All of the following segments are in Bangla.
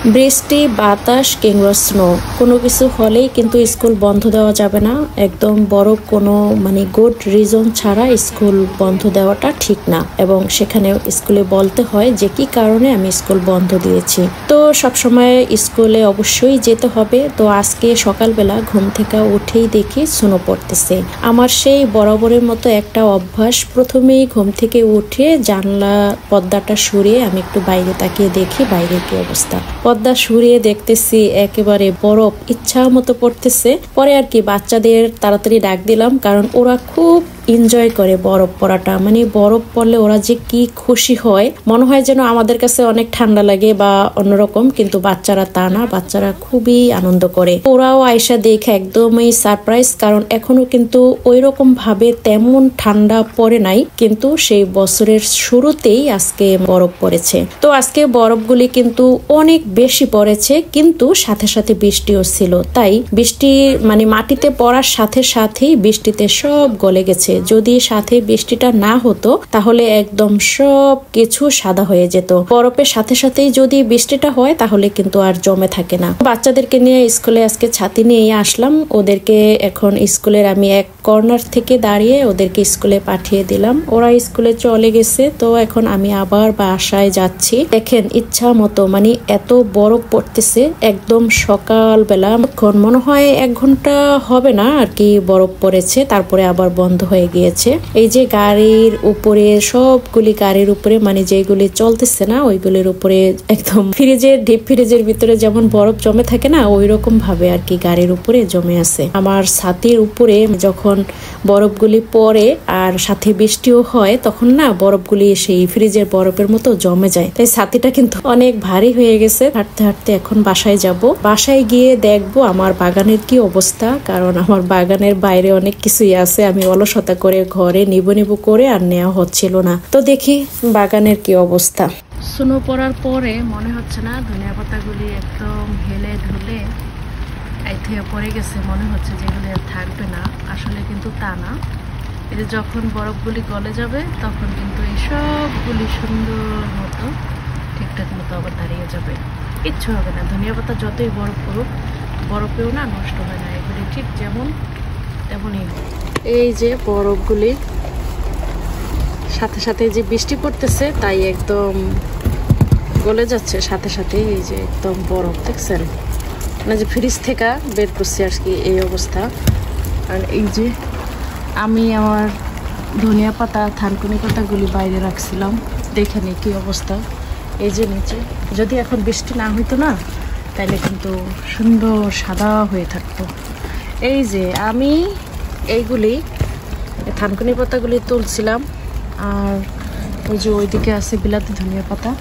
বৃষ্টি বাতাস কিংবা স্নো কোনো কিছু হলেই কিন্তু স্কুল বন্ধ দেওয়া যাবে না। একদম বড় কোনো গুড রিজন ছাড়া স্কুল বন্ধ দেওয়াটা ঠিক না, এবং সেখানে স্কুলে বলতে হয় যে কি কারণে আমি স্কুল বন্ধ দিয়েছি। তো সবসময় স্কুলে অবশ্যই যেতে হবে। তো আজকে সকালবেলা ঘুম থেকে উঠেই দেখি স্নো পড়তেছে। আমার সেই বরাবরের মতো একটা অভ্যাস, প্রথমেই ঘুম থেকে উঠে জানলা পর্দাটা সরিয়ে আমি একটু বাইরে তাকিয়ে দেখি বাইরে কি অবস্থা। পর্দা সরিয়ে দেখতেছি একেবারে বরফ ইচ্ছা মতো পড়তেছে। পরে আর কি বাচ্চাদের তাড়াতাড়ি ডাক দিলাম, কারণ ওরা খুব এনজয় করে বরফ পড়াটা। বরফ পড়লে ওরা যে কি খুশি হয়, মনে হয় যেন আমাদের কাছে অনেক ঠান্ডা লাগে বা অন্যরকম, কিন্তু বাচ্চারা তা না, বাচ্চারা খুবই আনন্দ করে। ওরাও আয়সা দেখে একদমই সারপ্রাইজ, কারণ এখনো কিন্তু ওই রকম ভাবে তেমন ঠান্ডা পড়ে নাই, কিন্তু সেই বছরের শুরুতেই আজকে বরফ পড়েছে। তো আজকে বরফগুলি কিন্তু অনেক বেশি পড়েছে, কিন্তু সাথে সাথে বৃষ্টিও ছিল। তাই বৃষ্টি মাটিতে পড়ার সাথে সাথেই বৃষ্টিতে সব গলে গেছে। যদি সাথে বৃষ্টিটা না হতো তাহলে একদম সব কিছু সাদা হয়ে যেত। বরফের সাথে সাথেই যদি বৃষ্টিটা হয় তাহলে কিন্তু আর জমে থাকে না। বাচ্চাদেরকে নিয়ে স্কুলে আজকে ছাতি নিয়ে আসলাম। ওদেরকে এখন স্কুলের আমি এক কর্নার থেকে দাঁড়িয়ে ওদেরকে স্কুলে পাঠিয়ে দিলাম। ওরা স্কুলে চলে গেছে। তো এখন আমি আবার বাসায় যাচ্ছি। দেখেন ইচ্ছা মতো এত বরফ পড়তেছে একদম সকালবেলা। এখন মনে হয় 1 ঘন্টা হবে না আর কি বরফ পড়েছে, তারপরে আবার বন্ধ হয়ে গিয়েছে। এই যে গাড়ির উপরে, সবগুলি গাড়ির উপরে যেগুলি চলতেছে না ওইগুলির উপরে একদম ডিপ ফ্রিজের ভিতরে যেমন বরফ জমে থাকে না, ওই রকম ভাবে আর কি গাড়ির উপরে জমে আছে। আমার ছাতির উপরে যখন বরফগুলি পড়ে আর সাথে বৃষ্টিও হয়, তখন না বরফগুলি সেই ফ্রিজের বরফের মতো জমে যায়। তাই ছাতিটা কিন্তু অনেক ভারী হয়ে গেছে। হাঁটতে হাঁটতে এখন বাসায় যাব। বাসায় গিয়ে দেখবো আমার বাগানের কি অবস্থা, কারণ আমার বাগানের বাইরে অনেক কিছুই আছে। আমি অলসতা করে ঘরে নিব করে আর নেওয়া হচ্ছিল না। তো দেখি বাগানের কি অবস্থা। স্নো পড়ার পরে মনে হচ্ছে না ধনিয়া পাতাগুলি একদম হেলে ধুলে আইথিয়া পড়ে গেছে, মনে হচ্ছে যেগুলি আর থাকবে না। আসলে কিন্তু তা না। এই যে যখন বরফগুলি গলে যাবে তখন কিন্তু এই সবগুলি সুন্দর মতো ঠিকঠাক মতো আবার দাঁড়িয়ে যাবে, কিচ্ছু হবে না। ধনিয়া পাতা যতই বরফ পড়ুক, বরফেও না নষ্ট হয় না। এগুলি ঠিক যেমন তেমনই। এই যে বরফগুলি সাথে সাথে যে বৃষ্টি পড়তেছে তাই একদম গলে যাচ্ছে সাথে সাথে। এই যে একদম বরফ দেখছেন, যে ফ্রিজ থেকে বের করছি আর কি, এই অবস্থা। আর এই যে আমি আমার ধনিয়া পাতা থানকুনি পাতাগুলি বাইরে রাখছিলাম, দেখে নি কি অবস্থা। এই যে নিচে যদি এখন বৃষ্টি না হইতো না তাইলে কিন্তু সুন্দর সাদা হয়ে থাকতো। এই যে আমি এইগুলি থানকুনি পাতাগুলি তুলছিলাম, আর ওই যে ওইদিকে আছে বিলাতি ধনিয়া পাতা।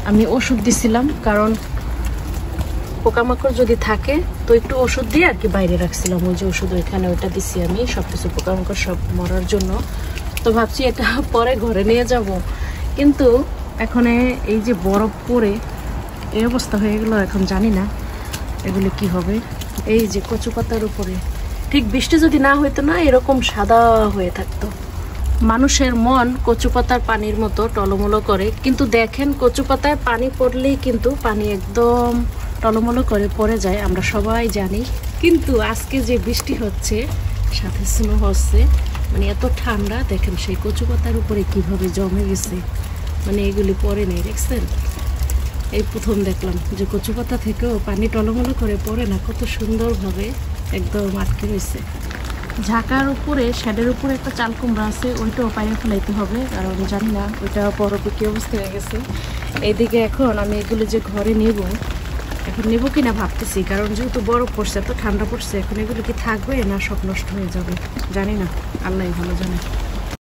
আমি ওষুধ দিছিলাম, কারণ পোকামাকড় যদি থাকে তো একটু ওষুধ দিয়ে আর কি বাইরে রাখছিলাম। ওই যে ওষুধ ওইখানে ওইটা দিছি আমি, সবকিছু পোকামাকড় সব মরার জন্য। তো ভাবছি এটা পরে ঘরে নিয়ে যাব, কিন্তু এখন এই যে বরফ পড়ে এই অবস্থা হয়ে গেল। এখন জানি না এগুলো কি হবে। এই যে কচু পাতার উপরে ঠিক বৃষ্টি যদি না হইতো না এরকম সাদা হয়ে থাকতো। মানুষের মন কচু পাতার পানির মতো টলমলো করে, কিন্তু দেখেন কচু পাতায় পানি পড়লেই কিন্তু পানি একদম টলমলো করে পড়ে যায়, আমরা সবাই জানি। কিন্তু আজকে যে বৃষ্টি হচ্ছে সাথে স্নো হচ্ছে, এত ঠান্ডা, দেখেন সেই কচু পাতার উপরে কিভাবে জমে গেছে। এগুলি পড়ে নেই, দেখছেন? এই প্রথম দেখলাম যে কচু পাতা থেকেও পানি টলমলো করে পড়ে না, কত সুন্দরভাবে একদম আটকে রয়েছে। ঝাঁকার উপরে শেডের উপরে একটা চাল কুমড়া আছে, ওইটাও পাইয়ে ফেলাইতে হবে, কারণ জানি না ওইটা বরফে কি অবস্থা হয়ে গেছে। এইদিকে এখন আমি এগুলো যে ঘরে নেব, এখন নেবো কিনা ভাবতেছি, কারণ যেহেতু বরফ পড়ছে, এত ঠান্ডা পড়ছে, এখন এগুলো কি থাকবে না সব নষ্ট হয়ে যাবে জানি না, আল্লাহই ভালো জানে।